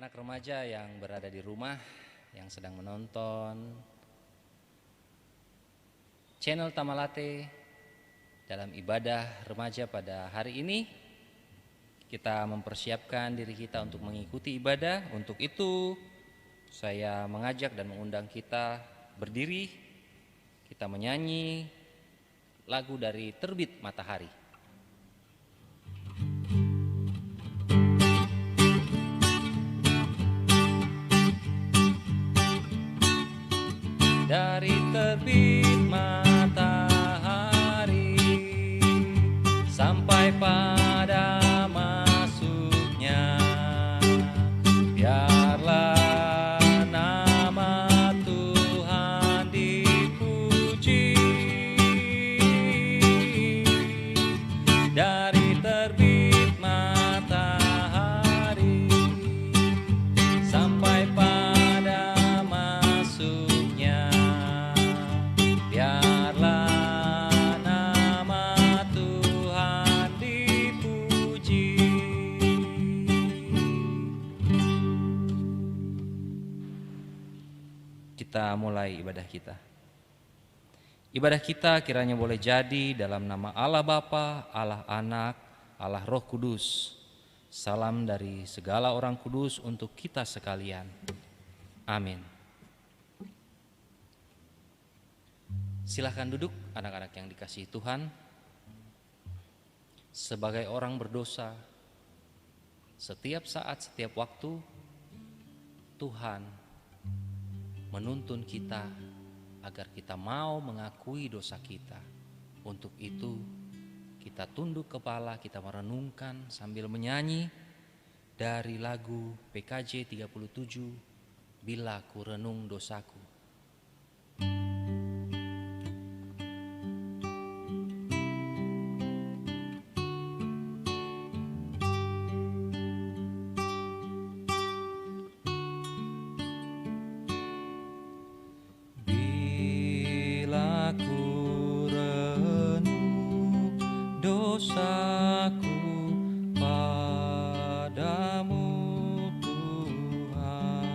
anak remaja yang berada di rumah, yang sedang menonton channel Tamalate dalam ibadah remaja pada hari ini. Kita mempersiapkan diri kita untuk mengikuti ibadah. Untuk itu saya mengajak dan mengundang kita berdiri. Kita menyanyi lagu dari Terbit Matahari. Dari terbit matahari sampai pada masuknya, biarlah nama Tuhan dipuji. Dari terbit matahari sampai pada masuknya, biarlah nama Tuhan dipuji. Kita mulai ibadah kita. Ibadah kita kiranya boleh jadi dalam nama Allah Bapa, Allah Anak, Allah Roh Kudus. Salam dari segala orang kudus untuk kita sekalian. Amin. Silakan duduk anak-anak yang dikasihi Tuhan. Sebagai orang berdosa, setiap saat, setiap waktu, Tuhan menuntun kita agar kita mau mengakui dosa kita. Untuk itu kita tunduk kepala, kita merenungkan sambil menyanyi dari lagu PKJ 37, Bila Ku Renung Dosaku. Dosaku padamu Tuhan,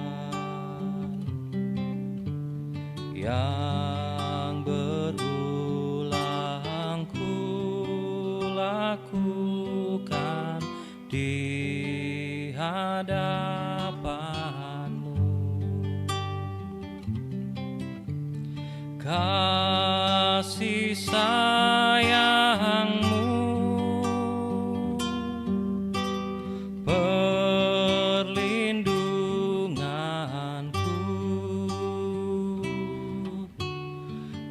yang berulang ku lakukan di hadapanmu. Kasih sayangmu, perlindunganku,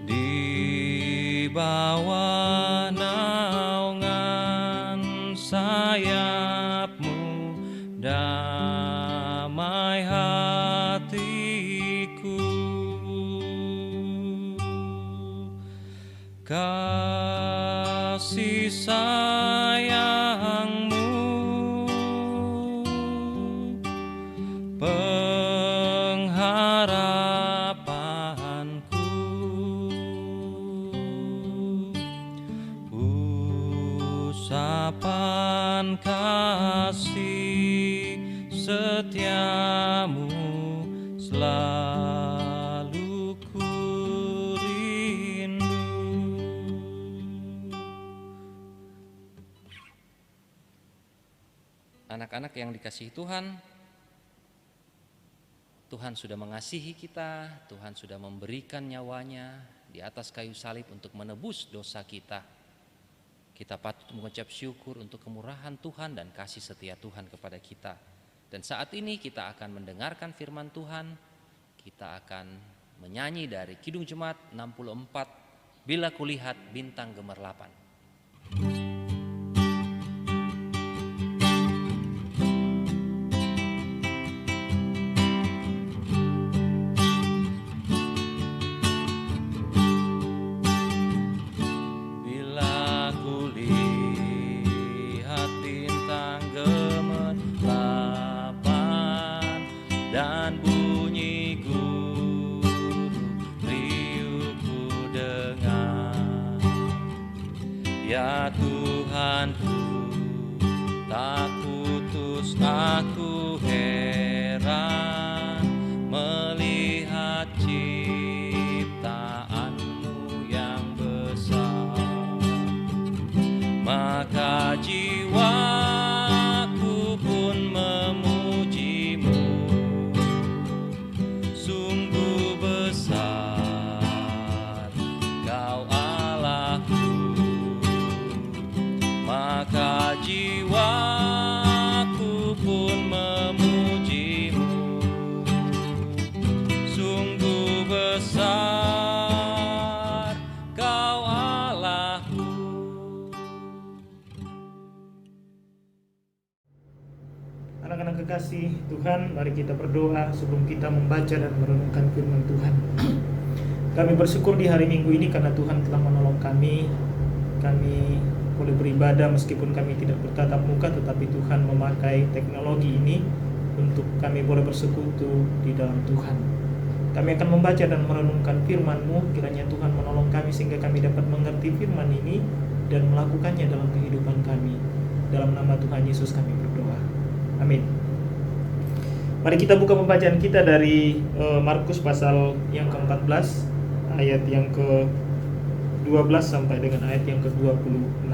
di bawah naungan sayapmu, damai hatiku. Kasih sayangmu, pengharapanku, usapan kasih setiamu selalu ku rindu. Anak-anak yang dikasihi Tuhan, Tuhan sudah mengasihi kita, Tuhan sudah memberikan nyawanya di atas kayu salib untuk menebus dosa kita. Kita patut mengucap syukur untuk kemurahan Tuhan dan kasih setia Tuhan kepada kita. Dan saat ini kita akan mendengarkan firman Tuhan. Kita akan menyanyi dari Kidung Jemaat 64, Bila Kulihat Bintang Gemerlapan. Dan bunyi guru riuhku dengar, ya Tuhanku, tak putus aku heran besar Kau Allahku. Anak-anak kekasih Tuhan, mari kita berdoa sebelum kita membaca dan merenungkan firman Tuhan. Kami bersyukur di hari Minggu ini karena Tuhan telah menolong kami. Kami boleh beribadah meskipun kami tidak bertatap muka, tetapi Tuhan memakai teknologi ini untuk kami boleh bersekutu di dalam Tuhan. Kami akan membaca dan merenungkan firman-Mu. Kiranya Tuhan menolong kami sehingga kami dapat mengerti firman ini dan melakukannya dalam kehidupan kami. Dalam nama Tuhan Yesus kami berdoa. Amin. Mari kita buka pembacaan kita dari Markus pasal yang ke-14 ayat yang ke-12 sampai dengan ayat yang ke-26.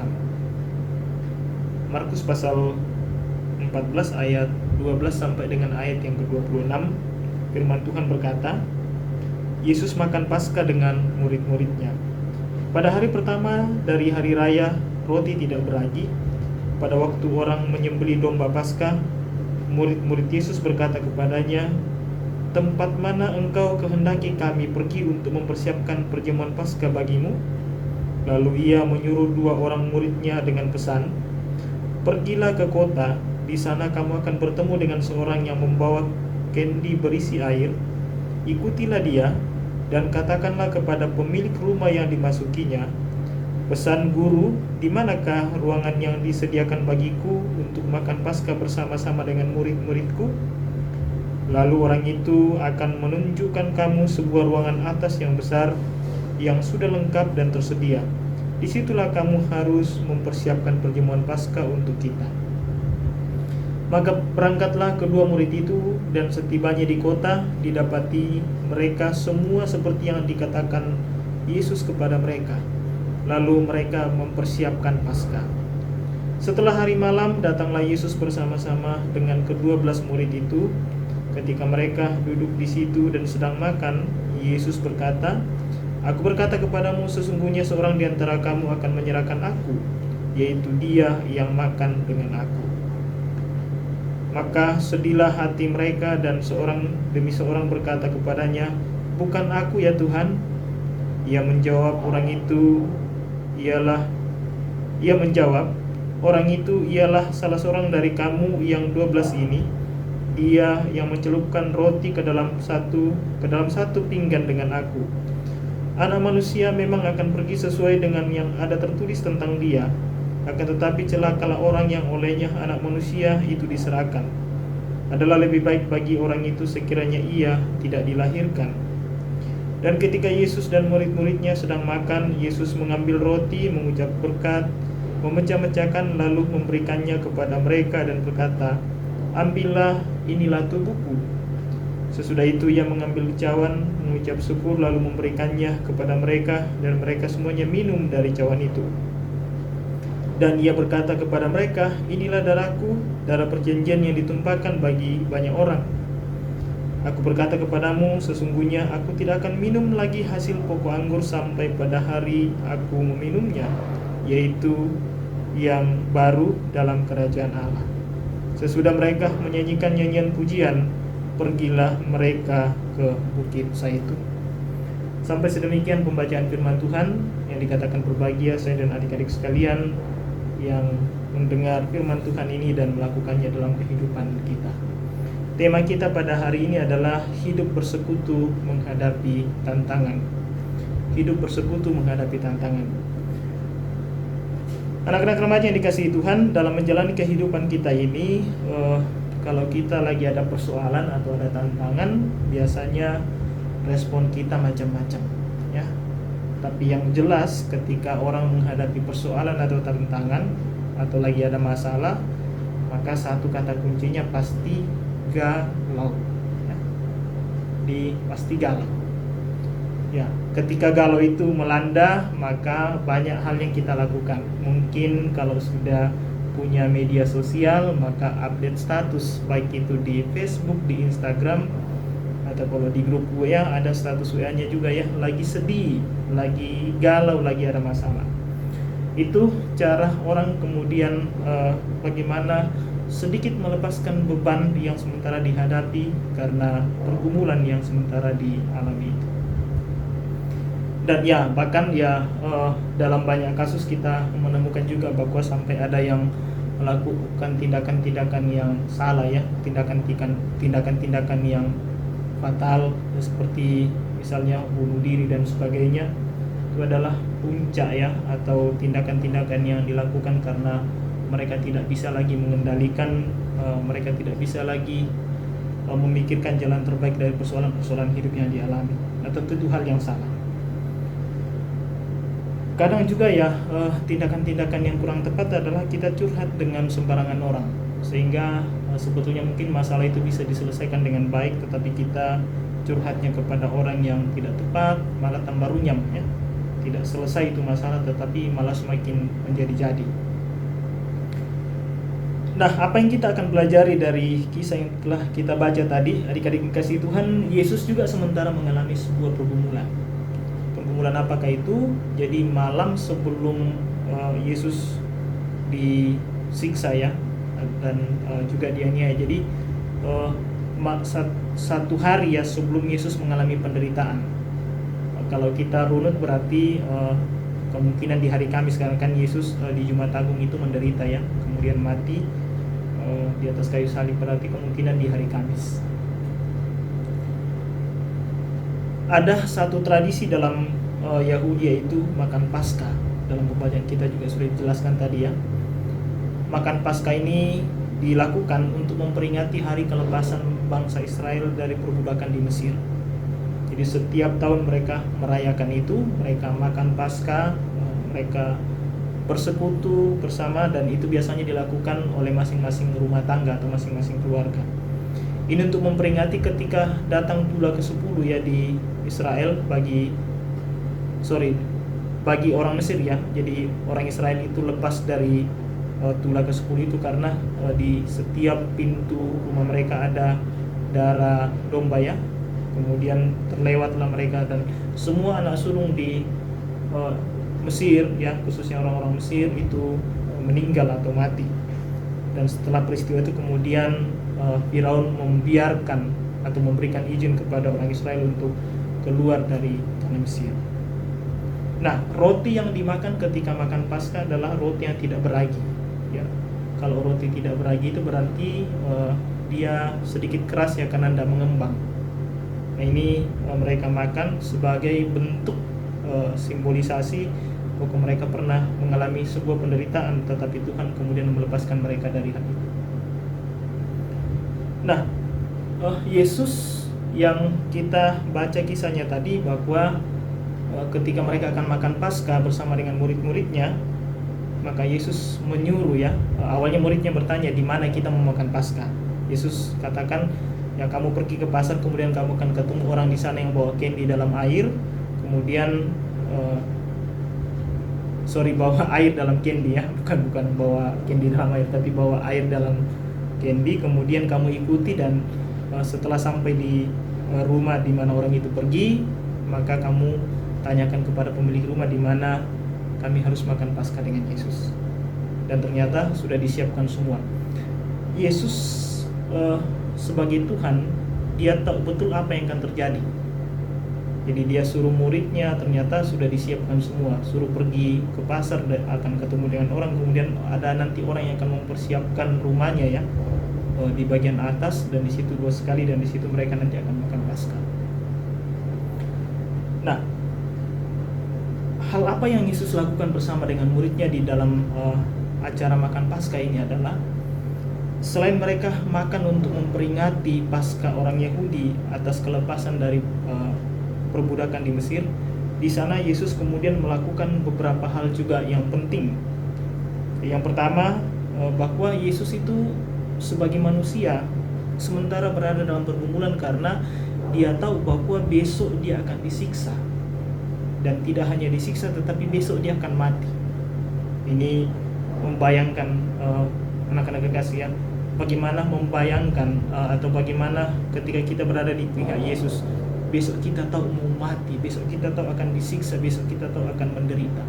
Markus pasal 14 ayat 12 sampai dengan ayat yang ke-26. Firman Tuhan berkata, Yesus makan Paskah dengan murid-muridnya. Pada hari pertama dari hari raya, roti tidak beragi. Pada waktu orang menyembelih domba Paskah, murid-murid Yesus berkata kepadanya, tempat mana engkau kehendaki kami pergi untuk mempersiapkan perjamuan Paskah bagimu? Lalu ia menyuruh 2 orang muridnya dengan pesan, pergilah ke kota, di sana kamu akan bertemu dengan seorang yang membawa kendi berisi air. Ikutilah dia, dan katakanlah kepada pemilik rumah yang dimasukinya, pesan guru, di manakah ruangan yang disediakan bagiku untuk makan Paskah bersama-sama dengan murid-muridku? Lalu orang itu akan menunjukkan kamu sebuah ruangan atas yang besar, yang sudah lengkap dan tersedia. Disitulah kamu harus mempersiapkan perjamuan Paskah untuk kita. Maka berangkatlah kedua murid itu, dan setibanya di kota, didapati mereka semua seperti yang dikatakan Yesus kepada mereka. Lalu mereka mempersiapkan Paskah. Setelah hari malam, datanglah Yesus bersama-sama dengan ke-12 murid itu. Ketika mereka duduk di situ dan sedang makan, Yesus berkata, Aku berkata kepadamu, sesungguhnya seorang di antara kamu akan menyerahkan aku, yaitu dia yang makan dengan aku. Maka sedihlah hati mereka, dan seorang demi seorang berkata kepadanya, Bukan aku ya Tuhan. Ia menjawab, orang itu ialah salah seorang dari kamu yang 12 ini. Dia yang mencelupkan roti ke dalam satu pinggan dengan aku. Anak manusia memang akan pergi sesuai dengan yang ada tertulis tentang dia. Akan tetapi celakalah orang yang olehnya anak manusia itu diserahkan. Adalah lebih baik bagi orang itu sekiranya ia tidak dilahirkan. Dan ketika Yesus dan murid-muridnya sedang makan, Yesus mengambil roti, mengucap berkat, memecah-mecahkan, lalu memberikannya kepada mereka dan berkata, Ambillah, inilah tubuhku. Sesudah itu ia mengambil cawan, mengucap syukur, lalu memberikannya kepada mereka, dan mereka semuanya minum dari cawan itu. Dan ia berkata kepada mereka, inilah darahku, darah perjanjian yang ditumpahkan bagi banyak orang. Aku berkata kepadamu, sesungguhnya aku tidak akan minum lagi hasil pokok anggur sampai pada hari aku meminumnya, yaitu yang baru dalam kerajaan Allah. Sesudah mereka menyanyikan nyanyian pujian, pergilah mereka ke Bukit Zaitun. Sampai sedemikian pembacaan firman Tuhan. Yang dikatakan berbahagia saya dan adik-adik sekalian yang mendengar firman Tuhan ini dan melakukannya dalam kehidupan kita. Tema kita pada hari ini adalah hidup bersekutu menghadapi tantangan. Hidup bersekutu menghadapi tantangan. Anak-anak remaja yang dikasihi Tuhan, dalam menjalani kehidupan kita ini, kalau kita lagi ada persoalan atau ada tantangan, biasanya respon kita macam-macam, ya. Tapi yang jelas ketika orang menghadapi persoalan atau tantangan atau lagi ada masalah, maka satu kata kuncinya pasti galau, ya. Pasti galau. Ya, ketika galau itu melanda, maka banyak hal yang kita lakukan. Mungkin kalau sudah punya media sosial, maka update status, baik itu di Facebook, di Instagram, atau kalau di grup WA ada status WA-nya juga, ya, lagi sedih, lagi galau, lagi ada masalah. Itu cara orang kemudian bagaimana sedikit melepaskan beban yang sementara dihadapi karena pergumulan yang sementara dialami itu. Dan ya bahkan ya dalam banyak kasus kita menemukan juga bahwa sampai ada yang melakukan tindakan-tindakan yang salah ya, tindakan-tindakan yang fatal seperti misalnya bunuh diri dan sebagainya. Itu adalah puncak ya, atau tindakan-tindakan yang dilakukan karena mereka tidak bisa lagi mengendalikan, mereka tidak bisa lagi memikirkan jalan terbaik dari persoalan-persoalan hidup yang dialami. Nah, tentu itu hal yang salah. Kadang juga ya tindakan-tindakan yang kurang tepat adalah kita curhat dengan sembarangan orang, sehingga sebetulnya mungkin masalah itu bisa diselesaikan dengan baik, tetapi kita curhatnya kepada orang yang tidak tepat, malah tambah runyam ya. Tidak selesai itu masalah, tetapi malah semakin menjadi-jadi. Nah, apa yang kita akan pelajari dari kisah yang telah kita baca tadi, adik-adik kasih Tuhan, Yesus juga sementara mengalami sebuah pergumulan. Pergumulan apakah itu? Jadi malam sebelum Yesus disiksa ya, dan juga dianiaya. Jadi satu hari ya sebelum Yesus mengalami penderitaan. Kalau kita runut berarti kemungkinan di hari Kamis, karena kan Yesus di Jumat Agung itu menderita ya, kemudian mati di atas kayu salib, berarti kemungkinan di hari Kamis. Ada satu tradisi dalam Yahudi, yaitu makan Paskah. Dalam pembacaan kita juga sudah dijelaskan tadi ya. Makan Paskah ini dilakukan untuk memperingati hari kelepasan bangsa Israel dari perbudakan di Mesir. Jadi setiap tahun mereka merayakan itu, mereka makan Paskah, mereka bersekutu bersama, dan itu biasanya dilakukan oleh masing-masing rumah tangga atau masing-masing keluarga. Ini untuk memperingati ketika datang Tula ke-10 ya di Israel bagi orang Mesir ya. Jadi orang Israel itu lepas dari Tula ke-10 itu karena di setiap pintu rumah mereka ada darah domba ya. Kemudian terlewatlah mereka, dan semua anak sulung di Mesir ya, khususnya orang-orang Mesir itu meninggal atau mati. Dan setelah peristiwa itu kemudian Firaun membiarkan atau memberikan izin kepada orang Israel untuk keluar dari tanah Mesir. Nah, roti yang dimakan ketika makan Paskah adalah roti yang tidak beragi ya. Kalau roti tidak beragi itu berarti dia sedikit keras ya, karena tidak mengembang. Nah, ini mereka makan sebagai bentuk simbolisasi bahwa mereka pernah mengalami sebuah penderitaan, tetapi Tuhan kemudian melepaskan mereka dari hal itu. Nah, Yesus yang kita baca kisahnya tadi, bahwa ketika mereka akan makan Paskah bersama dengan murid-muridnya, maka Yesus menyuruh ya. Awalnya muridnya bertanya, di mana kita mau makan Paskah? Yesus katakan, ya kamu pergi ke pasar, kemudian kamu akan ketemu orang di sana yang bawa kendi dalam air, kemudian bawa air dalam kendi ya, bukan bawa kendi dalam air, tapi bawa air dalam kendi. Kemudian kamu ikuti, dan setelah sampai di rumah di mana orang itu pergi, maka kamu tanyakan kepada pemilik rumah di mana kami harus makan Paskah dengan Yesus. Dan ternyata sudah disiapkan semua. Yesus sebagai Tuhan, dia tahu betul apa yang akan terjadi. Jadi dia suruh muridnya, ternyata sudah disiapkan semua. Suruh pergi ke pasar, akan ketemu dengan orang, kemudian ada nanti orang yang akan mempersiapkan rumahnya ya, di bagian atas, dan di situ 2 kali, dan di situ mereka nanti akan makan Paskah. Nah, hal apa yang Yesus lakukan bersama dengan muridnya di dalam acara makan Paskah ini adalah, selain mereka makan untuk memperingati Paskah orang Yahudi atas kelepasan dari perbudakan di Mesir, di sana Yesus kemudian melakukan beberapa hal juga yang penting. Yang pertama, bahwa Yesus itu sebagai manusia sementara berada dalam pergumulan karena dia tahu bahwa besok dia akan disiksa, dan tidak hanya disiksa tetapi besok dia akan mati. Ini membayangkan anak-anak kekasih ya, bagaimana membayangkan atau bagaimana ketika kita berada di pihak Yesus, besok kita tahu mau mati, besok kita tahu akan disiksa, besok kita tahu akan menderita.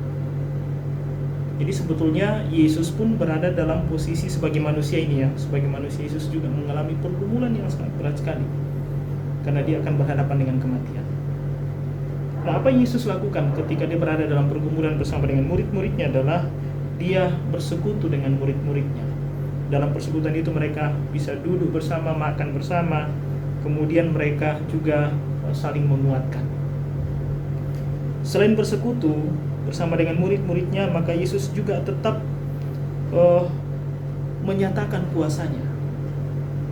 Jadi sebetulnya Yesus pun berada dalam posisi sebagai manusia ini ya. Sebagai manusia, Yesus juga mengalami pergumulan yang sangat berat sekali, karena dia akan berhadapan dengan kematian. Nah, apa yang Yesus lakukan ketika dia berada dalam pergumulan bersama dengan murid-muridnya adalah dia bersekutu dengan murid-muridnya. Dalam persekutuan itu mereka bisa duduk bersama, makan bersama, kemudian mereka juga saling menguatkan. Selain bersekutu bersama dengan murid-muridnya, maka Yesus juga tetap menyatakan kuasanya.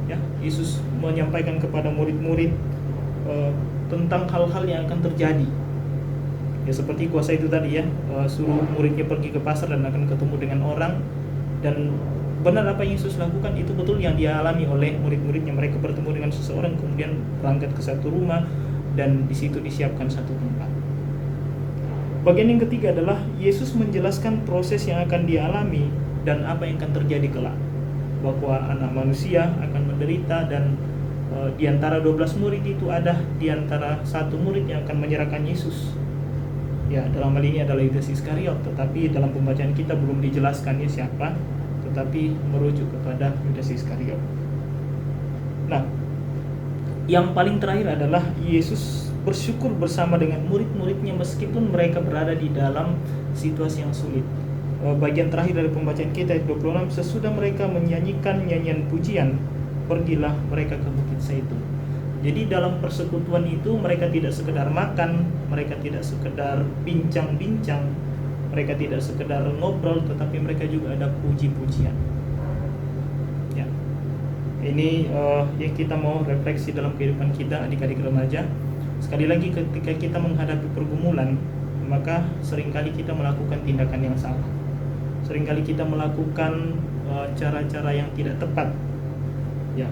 Ya, Yesus menyampaikan kepada murid-murid tentang hal-hal yang akan terjadi. Ya, seperti kuasa itu tadi ya, suruh muridnya pergi ke pasar dan akan ketemu dengan orang, dan benar apa yang Yesus lakukan itu betul yang dialami oleh murid-muridnya. Mereka bertemu dengan seseorang, kemudian berangkat ke satu rumah, dan di situ disiapkan satu tempat. Bagian yang ketiga adalah Yesus menjelaskan proses yang akan dialami dan apa yang akan terjadi kelak, bahwa anak manusia akan menderita, dan di antara 12 murid itu ada di antara satu murid yang akan menyerahkan Yesus. Ya, dalam hal ini adalah Yudas Iskariot, tetapi dalam pembacaan kita belum dijelaskan ya siapa, tetapi merujuk kepada Yudas Iskariot. Nah, yang paling terakhir adalah Yesus bersyukur bersama dengan murid-muridnya meskipun mereka berada di dalam situasi yang sulit. Bagian terakhir dari pembacaan kita ayat 26, sesudah mereka menyanyikan nyanyian pujian, pergilah mereka ke Bukit Zaitun. Jadi dalam persekutuan itu mereka tidak sekedar makan, mereka tidak sekedar bincang-bincang, mereka tidak sekedar ngobrol, tetapi mereka juga ada puji-pujian. Ya, ini yang kita mau refleksi dalam kehidupan kita adik-adik remaja. Sekali lagi, ketika kita menghadapi pergumulan, maka seringkali kita melakukan tindakan yang salah. Seringkali kita melakukan cara-cara yang tidak tepat. Ya,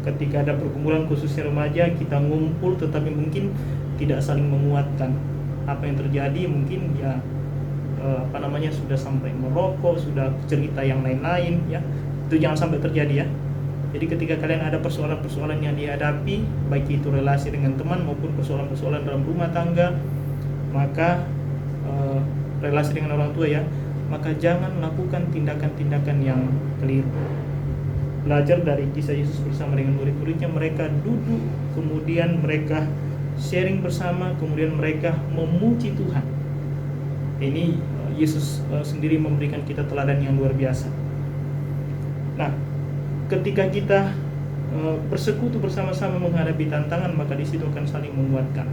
ketika ada pergumulan khususnya remaja, kita ngumpul tetapi mungkin tidak saling menguatkan. Apa yang terjadi mungkin ya sudah sampai merokok, sudah cerita yang lain-lain ya. Itu jangan sampai terjadi ya. Jadi ketika kalian ada persoalan-persoalan yang dihadapi, baik itu relasi dengan teman maupun persoalan-persoalan dalam rumah tangga, maka relasi dengan orang tua ya, maka jangan lakukan tindakan-tindakan yang keliru. Belajar dari kisah Yesus bersama dengan murid-muridnya, mereka duduk, kemudian mereka sharing bersama, kemudian mereka memuji Tuhan. Ini Yesus sendiri memberikan kita teladan yang luar biasa. Nah, ketika kita bersekutu bersama-sama menghadapi tantangan, maka di situ akan saling menguatkan.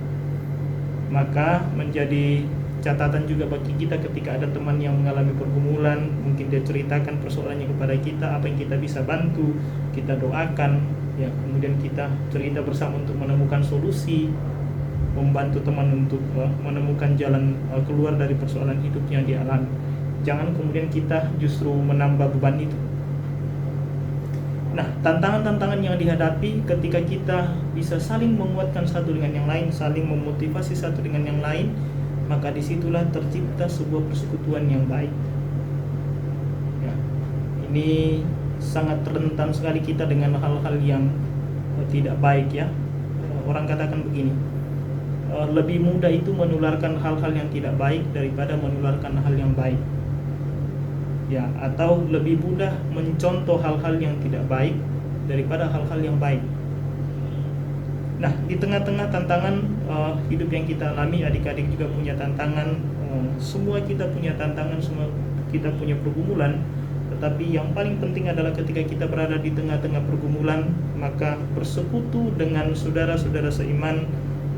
Maka menjadi catatan juga bagi kita ketika ada teman yang mengalami pergumulan, mungkin dia ceritakan persoalannya kepada kita, apa yang kita bisa bantu, kita doakan, ya, kemudian kita cerita bersama untuk menemukan solusi, membantu teman untuk menemukan jalan keluar dari persoalan hidup yang dialami. Jangan kemudian kita justru menambah beban itu. Nah, tantangan-tantangan yang dihadapi ketika kita bisa saling menguatkan satu dengan yang lain, saling memotivasi satu dengan yang lain, maka disitulah tercipta sebuah persekutuan yang baik. Ya, ini sangat rentan sekali kita dengan hal-hal yang tidak baik ya. Orang katakan begini, lebih mudah itu menularkan hal-hal yang tidak baik daripada menularkan hal yang baik. Ya, atau lebih mudah mencontoh hal-hal yang tidak baik daripada hal-hal yang baik. Nah, di tengah-tengah tantangan hidup yang kita alami, adik-adik juga punya tantangan, semua kita punya tantangan, semua kita punya pergumulan. Tetapi yang paling penting adalah ketika kita berada di tengah-tengah pergumulan, maka bersekutu dengan saudara-saudara seiman,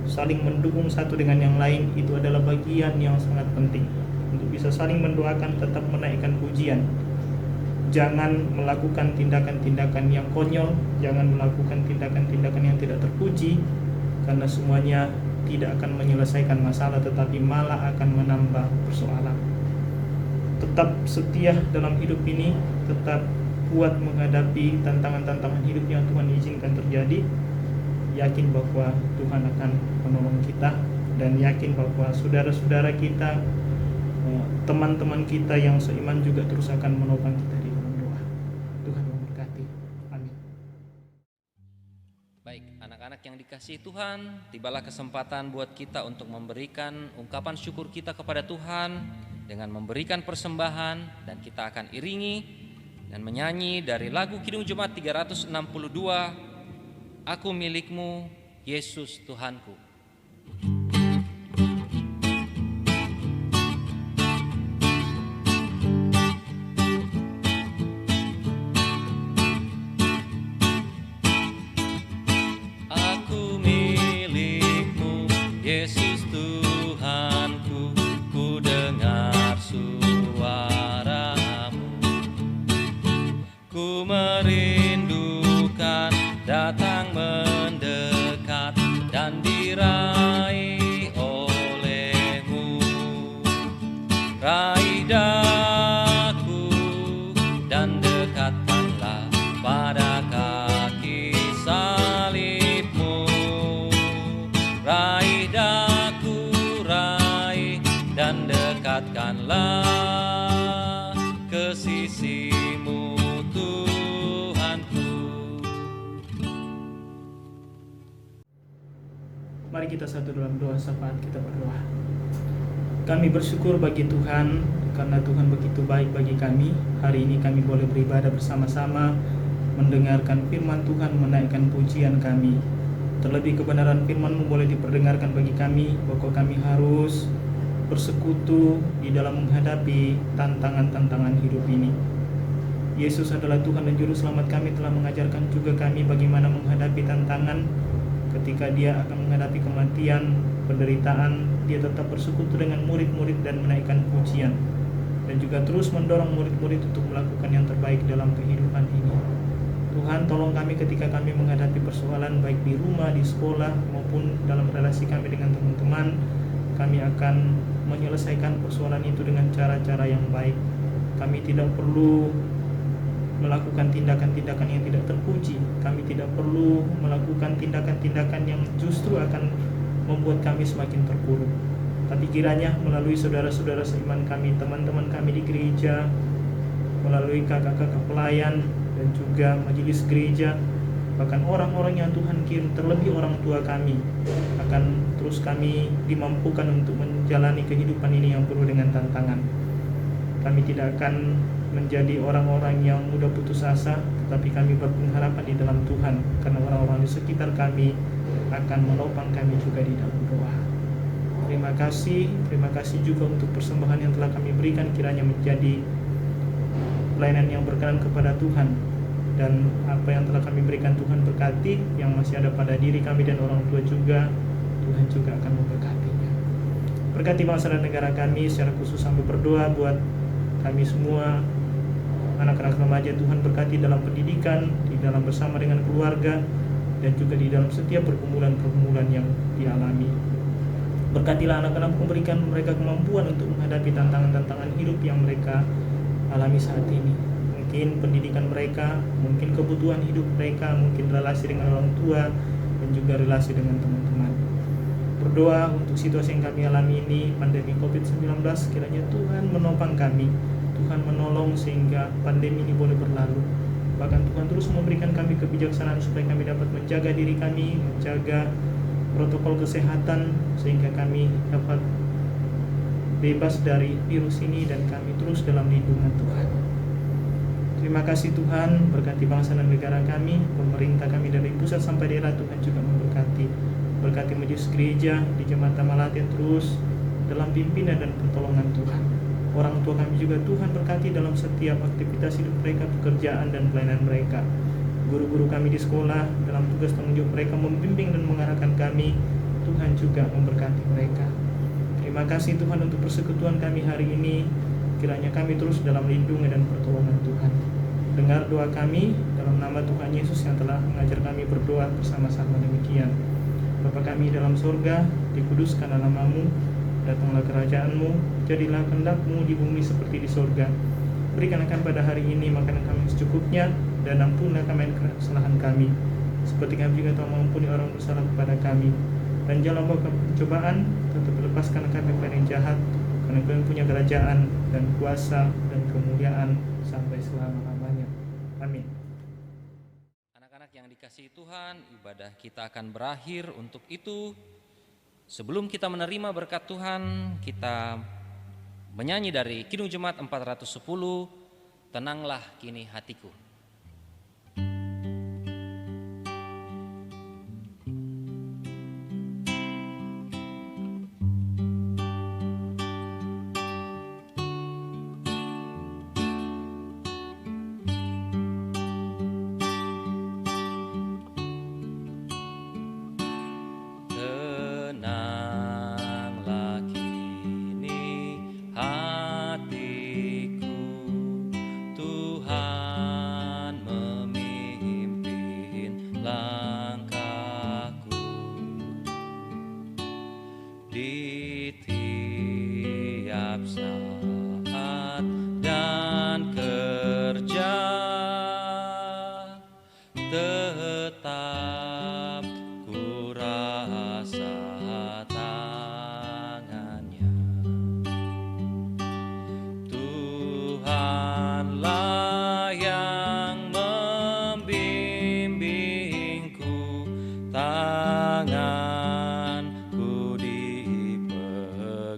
saling mendukung satu dengan yang lain, itu adalah bagian yang sangat penting untuk bisa saling mendoakan, tetap menaikkan pujian. Jangan melakukan tindakan-tindakan yang konyol, jangan melakukan tindakan-tindakan yang tidak terpuji, karena semuanya tidak akan menyelesaikan masalah, tetapi malah akan menambah persoalan. Tetap setia dalam hidup ini, tetap kuat menghadapi tantangan-tantangan hidup yang Tuhan izinkan terjadi. Yakin bahwa Tuhan akan menolong kita, dan yakin bahwa saudara-saudara kita, teman-teman kita yang seiman juga terus akan menopang kita di dalam doa. Tuhan memberkati. Amin. Baik, anak-anak yang dikasihi Tuhan, tibalah kesempatan buat kita untuk memberikan ungkapan syukur kita kepada Tuhan dengan memberikan persembahan, dan kita akan iringi dan menyanyi dari lagu Kidung Jemaat 362, Aku milikmu, Yesus Tuhanku. Berkenan ke sisimu Tuhanku. Mari kita satu dalam doa sapaan kita berdoa. Kami bersyukur bagi Tuhan karena Tuhan begitu baik bagi kami. Hari ini kami boleh beribadah bersama-sama, mendengarkan firman Tuhan, menaikkan pujian kami. Terlebih kebenaran firman-Mu boleh diperdengarkan bagi kami, bahwa kami harus bersekutu di dalam menghadapi tantangan-tantangan hidup ini. Yesus adalah Tuhan dan Juru Selamat kami, telah mengajarkan juga kami bagaimana menghadapi tantangan. Ketika Dia akan menghadapi kematian, penderitaan, Dia tetap bersekutu dengan murid-murid dan menaikkan pujian, dan juga terus mendorong murid-murid untuk melakukan yang terbaik dalam kehidupan ini. Tuhan, tolong kami ketika kami menghadapi persoalan baik di rumah, di sekolah, maupun dalam relasi kami dengan teman-teman. Kami akan menyelesaikan persoalan itu dengan cara-cara yang baik. Kami tidak perlu melakukan tindakan-tindakan yang tidak terpuji. Kami tidak perlu melakukan tindakan-tindakan yang justru akan membuat kami semakin terpuruk. Tapi kiranya melalui saudara-saudara seiman kami, teman-teman kami di gereja, melalui kakak-kakak pelayan dan juga majelis gereja, bahkan orang-orang yang Tuhan kirim, terlebih orang tua kami, akan terus kami dimampukan untuk menjalani kehidupan ini yang penuh dengan tantangan. Kami tidak akan menjadi orang-orang yang mudah putus asa, tetapi kami berpengharapan di dalam Tuhan, karena orang-orang di sekitar kami akan menopang kami juga di dalam doa. Terima kasih juga untuk persembahan yang telah kami berikan, kiranya menjadi pelayanan yang berkenan kepada Tuhan, dan apa yang telah kami berikan Tuhan berkati, yang masih ada pada diri kami dan orang tua juga, Tuhan juga akan memberkatinya. Berkati bangsa dan negara kami, secara khusus sambil berdoa buat kami semua, anak-anak remaja. Tuhan berkati dalam pendidikan, di dalam bersama dengan keluarga, dan juga di dalam setiap pergumulan-pergumulan yang dialami. Berkatilah anak-anak, memberikan mereka kemampuan untuk menghadapi tantangan-tantangan hidup yang mereka alami saat ini. Mungkin pendidikan mereka, mungkin kebutuhan hidup mereka, mungkin relasi dengan orang tua, dan juga relasi dengan teman-teman. Berdoa untuk situasi yang kami alami ini, pandemi COVID-19, kiranya Tuhan menopang kami, Tuhan menolong sehingga pandemi ini boleh berlalu. Bahkan Tuhan terus memberikan kami kebijaksanaan supaya kami dapat menjaga diri kami, menjaga protokol kesehatan, sehingga kami dapat bebas dari virus ini dan kami terus dalam lindungan Tuhan. Terima kasih Tuhan, berkati bangsa dan negara kami, pemerintah kami dari pusat sampai daerah. Tuhan juga memberkati. Berkati majelis gereja di Jemaat Malatian terus dalam pimpinan dan pertolongan Tuhan. Orang tua kami juga Tuhan berkati dalam setiap aktivitas hidup mereka, pekerjaan dan pelayanan mereka. Guru-guru kami di sekolah dalam tugas tanggung jawab mereka membimbing dan mengarahkan kami. Tuhan juga memberkati mereka. Terima kasih Tuhan untuk persekutuan kami hari ini. Kiranya kami terus dalam lindungan dan pertolongan Tuhan. Dengar doa kami dalam nama Tuhan Yesus yang telah mengajar kami berdoa bersama-sama demikian. Bapa kami dalam surga, dikuduskanlah nama-Mu, datanglah kerajaan-Mu, jadilah kehendak-Mu di bumi seperti di surga. Berikanlah kami pada hari ini makanan kami secukupnya, dan ampunilah kami kesalahan kami, seperti kami juga telah mengampuni orang bersalah kepada kami. Dan janganlah bawa kami ke pencobaan, tetapi lepaskanlah kami dari yang jahat, karena Kau yang punya kerajaan dan kuasa dan kemuliaan sampai selama-lamanya. Amin. Anak-anak yang dikasihi Tuhan, ibadah kita akan berakhir. Untuk itu, sebelum kita menerima berkat Tuhan, kita menyanyi dari Kidung Jemaat 410, Tenanglah Kini Hatiku.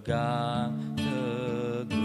berpegang teguh.